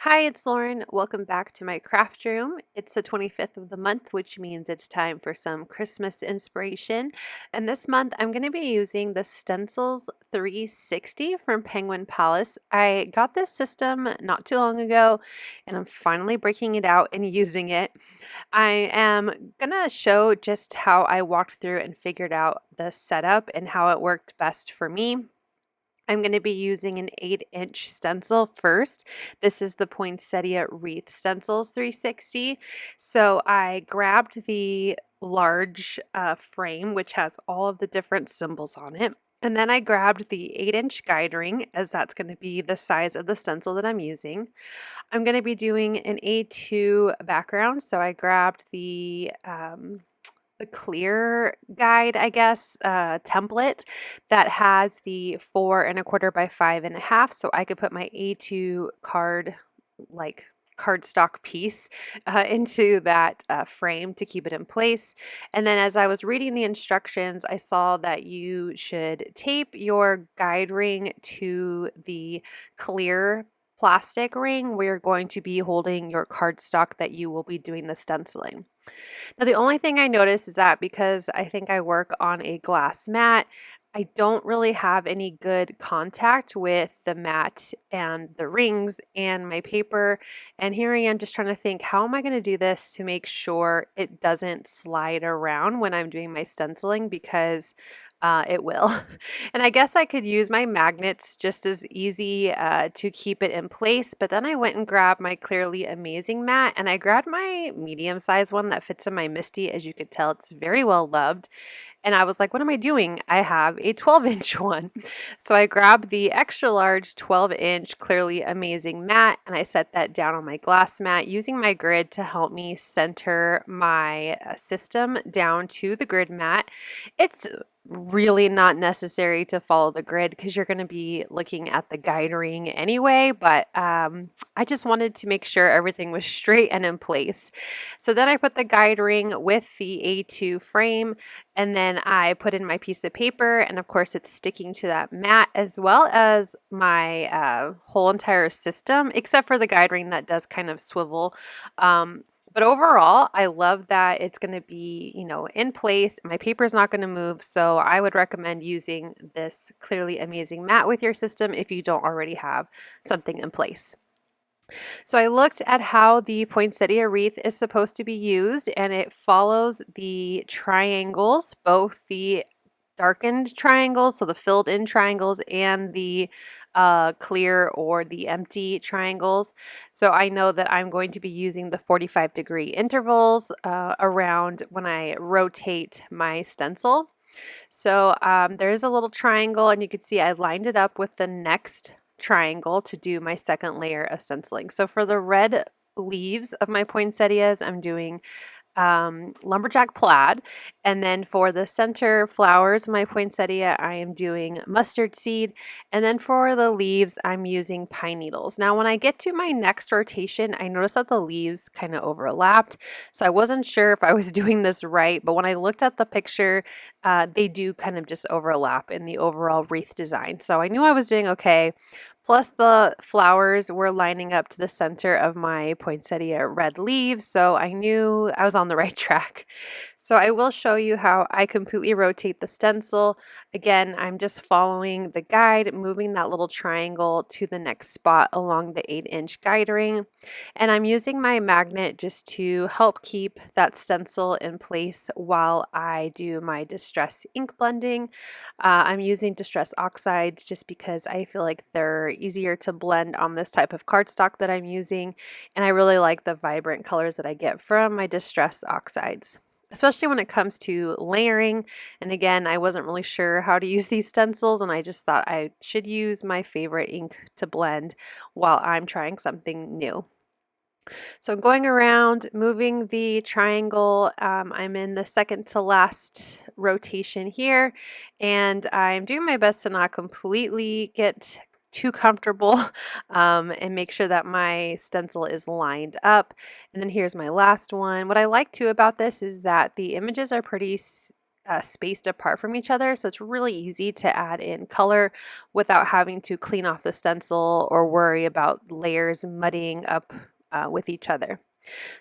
Hi, it's Lauren. Welcome back to my craft room. It's the 25th of the month, which means it's time for some Christmas inspiration. And this month, I'm going to be using the Stencils 360 from Penguin Palace. I got this system not too long ago, and I'm finally breaking it out and using it. I am going to show just how I walked through and figured out the setup and how it worked best for me. I'm going to be using an 8-inch stencil first. This is the Poinsettia Wreath Stencils 360. So I grabbed the large frame, which has all of the different symbols on it. And then I grabbed the 8-inch guide ring, as that's going to be the size of the stencil that I'm using. I'm going to be doing an A2 background. So I grabbed the clear guide, I guess, template that has the 4¼ by 5½. So I could put my A2 card, like cardstock piece into that frame to keep it in place. And then as I was reading the instructions, I saw that you should tape your guide ring to the clear plastic ring where you're going to be holding your cardstock that you will be doing the stenciling. Now, the only thing I noticed is that because I think I work on a glass mat, I don't really have any good contact with the mat and the rings and my paper. And here I am just trying to think, how am I going to do this to make sure it doesn't slide around when I'm doing my stenciling, because it will. And I guess I could use my magnets just as easy to keep it in place. But then I went and grabbed my Clearly Amazing mat, and I grabbed my medium size one that fits in my Misty. As you could tell, it's very well loved. And I was like, what am I doing? I have a 12-inch one. So I grabbed the extra large 12-inch Clearly Amazing mat, and I set that down on my glass mat using my grid to help me center my system down to the grid mat. It's really not necessary to follow the grid because you're going to be looking at the guide ring anyway, but I just wanted to make sure everything was straight and in place. So then I put the guide ring with the A2 frame, and then I put in my piece of paper, and of course it's sticking to that mat as well as my whole entire system, except for the guide ring that does kind of swivel. But overall, I love that it's going to be, in place. My paper is not going to move. So I would recommend using this Clearly Amazing mat with your system if you don't already have something in place. So I looked at how the poinsettia wreath is supposed to be used, and it follows the triangles, both the darkened triangles, so the filled in triangles, and the clear or the empty triangles. So I know that I'm going to be using the 45-degree intervals around when I rotate my stencil. So there's a little triangle, and you can see I lined it up with the next triangle to do my second layer of stenciling. So for the red leaves of my poinsettias, I'm doing Lumberjack Plaid, and then for the center flowers of my poinsettia, I am doing mustard seed, and then for the leaves, I'm using pine needles. Now when I get to my next rotation, I noticed that the leaves kind of overlapped, so I wasn't sure if I was doing this right, but when I looked at the picture, they do kind of just overlap in the overall wreath design, so I knew I was doing okay. Plus the flowers were lining up to the center of my poinsettia red leaves, so I knew I was on the right track. So I will show you how I completely rotate the stencil. Again, I'm just following the guide, moving that little triangle to the next spot along the 8-inch guide ring. And I'm using my magnet just to help keep that stencil in place while I do my distress ink blending. I'm using distress oxides just because I feel like they're easier to blend on this type of cardstock that I'm using. And I really like the vibrant colors that I get from my distress oxides, especially when it comes to layering. And again, I wasn't really sure how to use these stencils, and I just thought I should use my favorite ink to blend while I'm trying something new. So I'm going around, moving the triangle. I'm in the second to last rotation here, and I'm doing my best to not completely get too comfortable and make sure that my stencil is lined up. And then here's my last one. What I like too about this is that the images are pretty spaced apart from each other, so it's really easy to add in color without having to clean off the stencil or worry about layers muddying up with each other.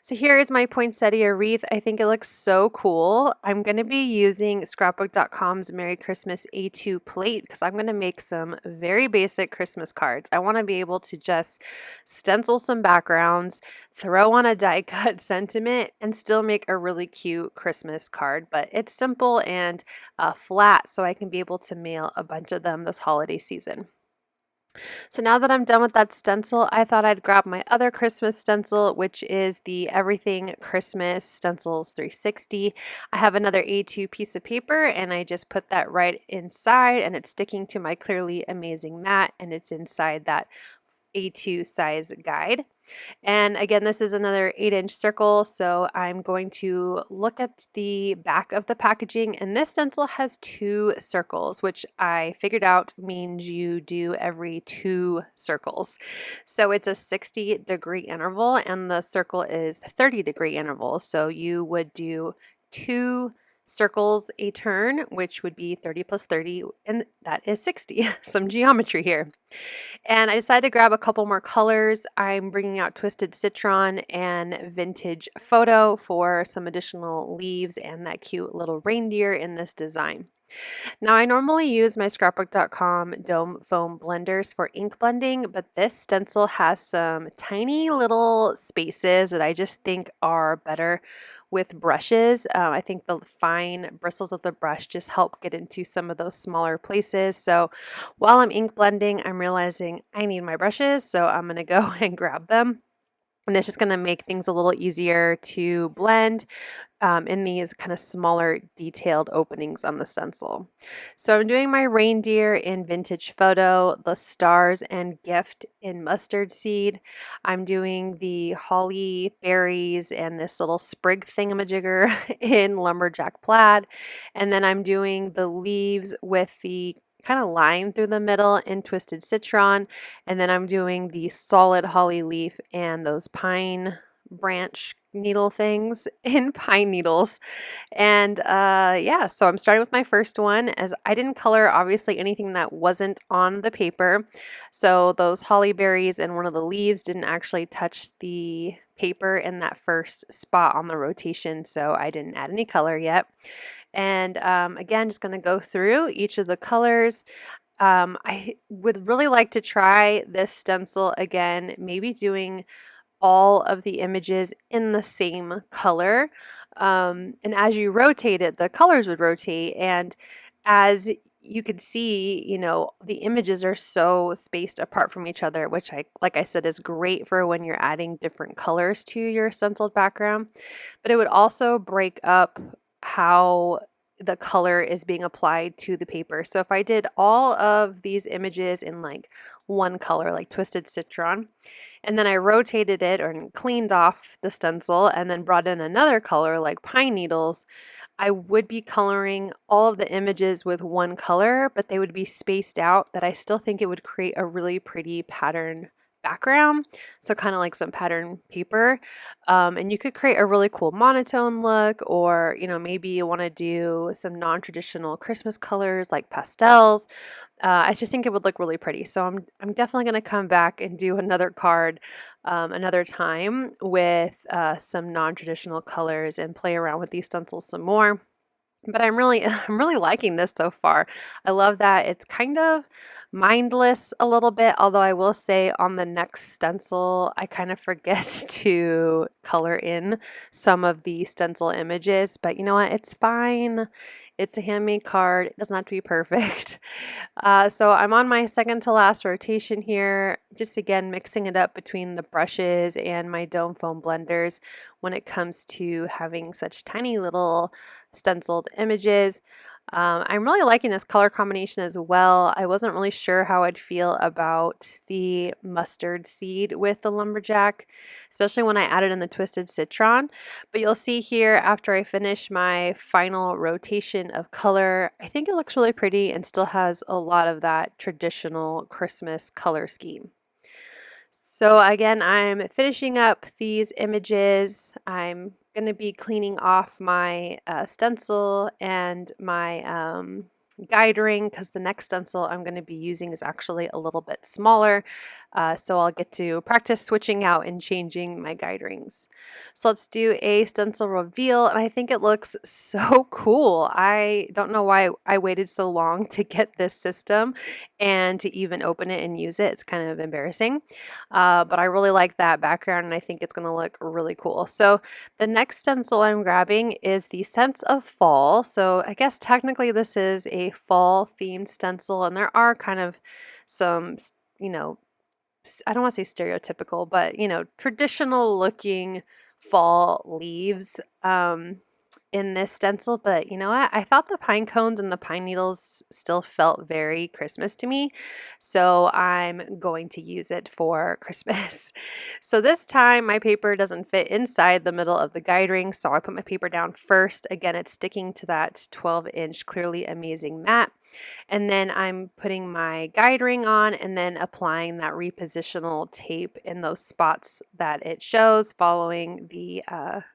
So here is my poinsettia wreath. I think it looks so cool. I'm going to be using scrapbook.com's Merry Christmas A2 plate because I'm going to make some very basic Christmas cards. I want to be able to just stencil some backgrounds, throw on a die cut sentiment, and still make a really cute Christmas card. But it's simple and flat, so I can be able to mail a bunch of them this holiday season. So now that I'm done with that stencil, I thought I'd grab my other Christmas stencil, which is the Everything Christmas Stencils 360. I have another A2 piece of paper and I just put that right inside and it's sticking to my Clearly Amazing mat and it's inside that A2 size guide. And again, this is another 8-inch circle, so I'm going to look at the back of the packaging, and this stencil has 2 circles, which I figured out means you do every 2 circles. So it's a 60-degree interval, and the circle is 30-degree interval, so you would do 2 circles a turn, which would be 30 plus 30, and that is 60. Some geometry here. And I decided to grab a couple more colors. I'm bringing out Twisted Citron and Vintage Photo for some additional leaves and that cute little reindeer in this design. Now, I normally use my scrapbook.com dome foam blenders for ink blending, but this stencil has some tiny little spaces that I just think are better with brushes. I think the fine bristles of the brush just help get into some of those smaller places. So while I'm ink blending, I'm realizing I need my brushes, so I'm going to go and grab them. And it's just going to make things a little easier to blend in these kind of smaller detailed openings on the stencil. So I'm doing my reindeer in Vintage Photo, the stars and gift in Mustard Seed. I'm doing the holly berries and this little sprig thingamajigger in Lumberjack Plaid. And then I'm doing the leaves with the kind of line through the middle in Twisted Citron. And then I'm doing the solid holly leaf and those pine branch needle things in pine needles. And yeah, so I'm starting with my first one as I didn't color obviously anything that wasn't on the paper. So those holly berries and one of the leaves didn't actually touch the paper in that first spot on the rotation, so I didn't add any color yet. And again, just going to go through each of the colors. I would really like to try this stencil again, maybe doing all of the images in the same color. And as you rotate it, the colors would rotate. And as you could see, you know, the images are so spaced apart from each other, which like I said, is great for when you're adding different colors to your stenciled background. But it would also break up how the color is being applied to the paper. So if I did all of these images in like one color, like Twisted Citron, and then I rotated it or cleaned off the stencil and then brought in another color like pine needles, I would be coloring all of the images with one color, but they would be spaced out that I still think it would create a really pretty pattern background, so kind of like some pattern paper. And you could create a really cool monotone look, or you know, maybe you want to do some non-traditional Christmas colors like pastels. I just think it would look really pretty. So I'm definitely going to come back and do another card another time with some non-traditional colors and play around with these stencils some more. But I'm really liking this so far. I love that it's kind of mindless a little bit, although I will say on the next stencil, I kind of forget to color in some of the stencil images, but you know what? It's fine. It's a handmade card. It doesn't have to be perfect. So I'm on my second to last rotation here, just again mixing it up between the brushes and my dome foam blenders when it comes to having such tiny little stenciled images. I'm really liking this color combination as well. I wasn't really sure how I'd feel about the mustard seed with the lumberjack, especially when I added in the Twisted Citron. But you'll see here after I finish my final rotation of color, I think it looks really pretty and still has a lot of that traditional Christmas color scheme. So again, I'm finishing up these images. I'm going to be cleaning off my stencil and my guide ring because the next stencil I'm going to be using is actually a little bit smaller. So I'll get to practice switching out and changing my guide rings. So let's do a stencil reveal, and I think it looks so cool. I don't know why I waited so long to get this system and to even open it and use it. It's kind of embarrassing. But I really like that background and I think it's going to look really cool. So the next stencil I'm grabbing is the Sense of Fall. So I guess technically this is a fall themed stencil, and there are kind of some, you know, I don't want to say stereotypical, but traditional looking fall leaves in this stencil. But you know what? I thought the pine cones and the pine needles still felt very Christmas to me. So I'm going to use it for Christmas. So this time my paper doesn't fit inside the middle of the guide ring. So I put my paper down first. Again, it's sticking to that 12-inch Clearly Amazing mat. And then I'm putting my guide ring on and then applying that repositional tape in those spots that it shows, following the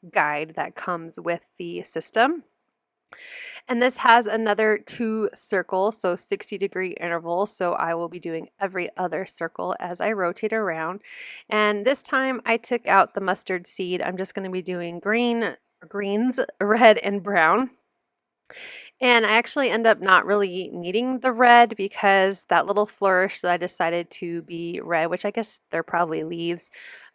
guide that comes with the system. And this has another 2 circles, so 60-degree intervals. So I will be doing every other circle as I rotate around. And this time I took out the mustard seed. I'm just going to be doing greens, red, and brown. And I actually end up not really needing the red because that little flourish that I decided to be red, which I guess they're probably leaves,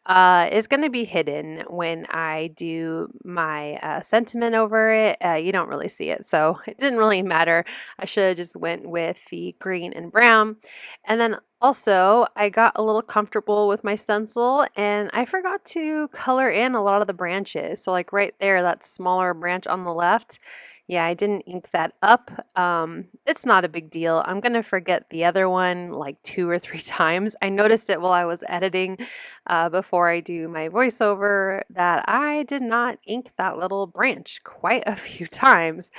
is going to be hidden when I do my sentiment over it. You don't really see it, so it didn't really matter. I should have just went with the green and brown. And then also, I got a little comfortable with my stencil and I forgot to color in a lot of the branches. So like right there, that smaller branch on the left, yeah, I didn't ink that up. It's not a big deal. I'm going to forget the other one like 2 or 3 times. I noticed it while I was editing before I do my voiceover that I did not ink that little branch quite a few times.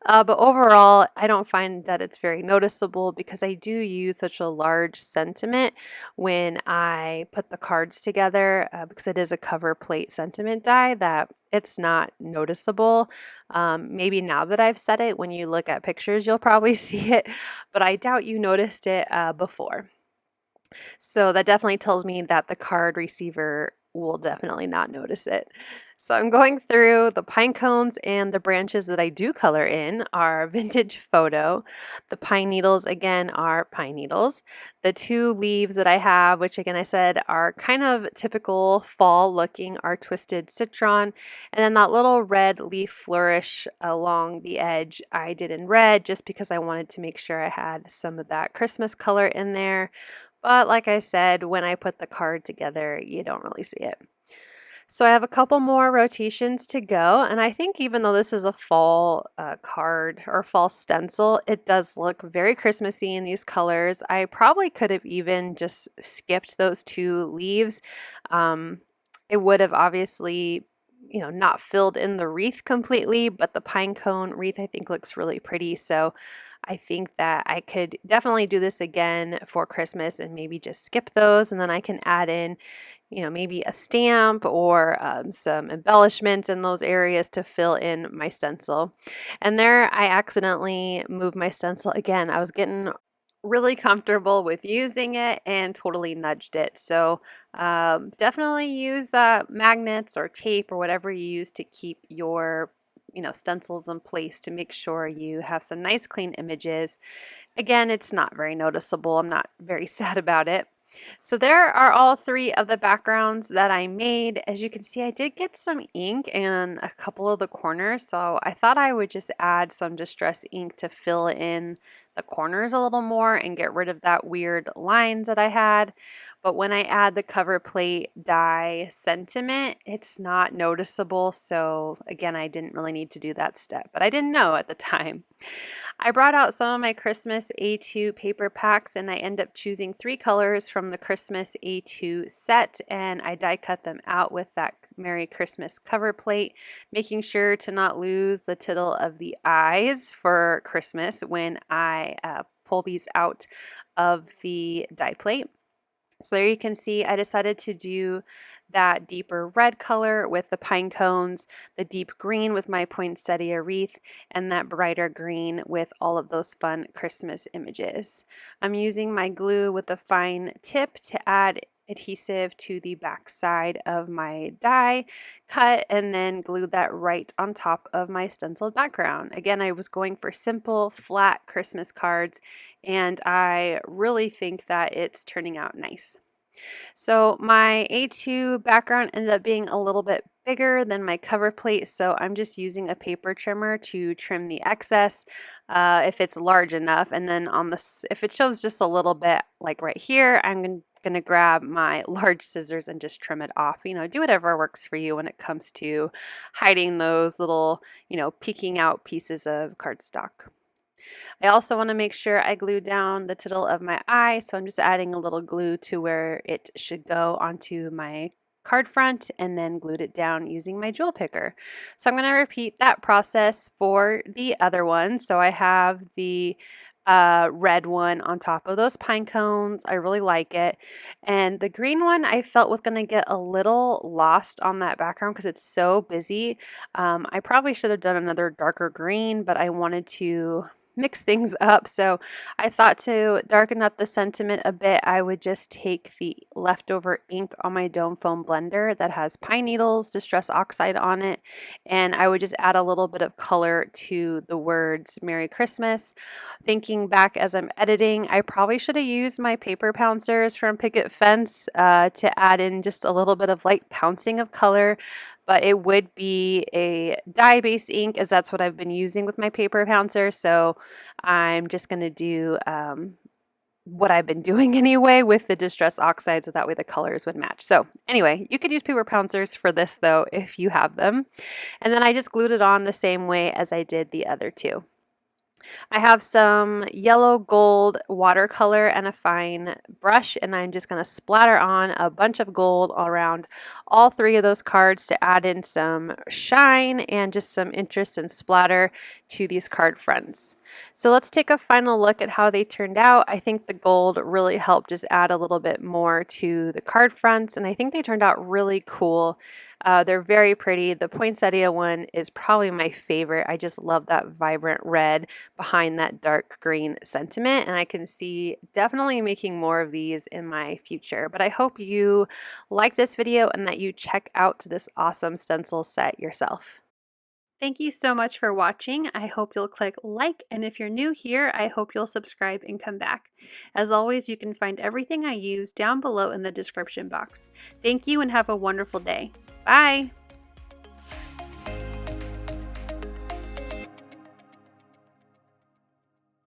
But overall, I don't find that it's very noticeable because I do use such a large sentiment when I put the cards together because it is a cover plate sentiment die that it's not noticeable. Maybe now that I've said it, when you look at pictures, you'll probably see it, but I doubt you noticed it before. So that definitely tells me that the card receiver will definitely not notice it. So I'm going through the pine cones, and the branches that I do color in are Vintage Photo. The pine needles, again, are pine needles. The 2 leaves that I have, which again I said are kind of typical fall looking, are Twisted Citron. And then that little red leaf flourish along the edge I did in red just because I wanted to make sure I had some of that Christmas color in there. But like I said, when I put the card together, you don't really see it. So I have a couple more rotations to go, and I think even though this is a fall card or fall stencil, it does look very Christmassy in these colors. I probably could have even just skipped those 2 leaves. It would have obviously not filled in the wreath completely, but the pine cone wreath I think looks really pretty. So I think that I could definitely do this again for Christmas and maybe just skip those, and then I can add in maybe a stamp or some embellishments in those areas to fill in my stencil. And there I accidentally moved my stencil again. I was getting really comfortable with using it and totally nudged it. So definitely use magnets or tape or whatever you use to keep your stencils in place to make sure you have some nice clean images. Again, it's not very noticeable. I'm not very sad about it. So there are all 3 of the backgrounds that I made. As you can see, I did get some ink in a couple of the corners, so I thought I would just add some distress ink to fill in the corners a little more and get rid of that weird lines that I had. But when I add the cover plate die sentiment, it's not noticeable. So again, I didn't really need to do that step, but I didn't know at the time. I brought out some of my Christmas A2 paper packs, and I end up choosing 3 colors from the Christmas A2 set, and I die cut them out with that Merry Christmas cover plate, making sure to not lose the tittle of the eyes for Christmas when I pull these out of the die plate. So there you can see I decided to do that deeper red color with the pine cones, the deep green with my poinsettia wreath, and that brighter green with all of those fun Christmas images. I'm using my glue with a fine tip to add adhesive to the back side of my die cut and then glue that right on top of my stenciled background. Again, I was going for simple, flat Christmas cards, and I really think that it's turning out nice. So my A2 background ended up being a little bit bigger than my cover plate, so I'm just using a paper trimmer to trim the excess if it's large enough. And then on this, if it shows just a little bit like right here, I'm going to grab my large scissors and just trim it off. You know, do whatever works for you when it comes to hiding those little, you know, peeking out pieces of cardstock. I also want to make sure I glue down the tittle of my eye, so I'm just adding a little glue to where it should go onto my card front and then glued it down using my jewel picker. So I'm going to repeat that process for the other one. So I have the red one on top of those pine cones. I really like it. And the green one I felt was going to get a little lost on that background because it's so busy. I probably should have done another darker green, but I wanted to mix things up. So I thought to darken up the sentiment a bit, I would just take the leftover ink on my Dome Foam blender that has pine needles, Distress Oxide on it, and I would just add a little bit of color to the words Merry Christmas. Thinking back as I'm editing, I probably should have used my paper pouncers from Picket Fence to add in just a little bit of light pouncing of color, but it would be a dye-based ink as that's what I've been using with my paper pouncer. So I'm just going to do what I've been doing anyway with the Distress Oxide so that way the colors would match. So anyway, you could use paper pouncers for this though if you have them. And then I just glued it on the same way as I did the other two. I have some yellow gold watercolor and a fine brush, and I'm just going to splatter on a bunch of gold around all three of those cards to add in some shine and just some interest and splatter to these card fronts. So let's take a final look at how they turned out. I think the gold really helped just add a little bit more to the card fronts, and I think they turned out really cool. They're very pretty. The poinsettia one is probably my favorite. I just love that vibrant red behind that dark green sentiment, and I can see definitely making more of these in my future. But I hope you like this video and that you check out this awesome stencil set yourself. Thank you so much for watching. I hope you'll click like, and if you're new here, I hope you'll subscribe and come back. As always, you can find everything I use down below in the description box. Thank you and have a wonderful day. Bye!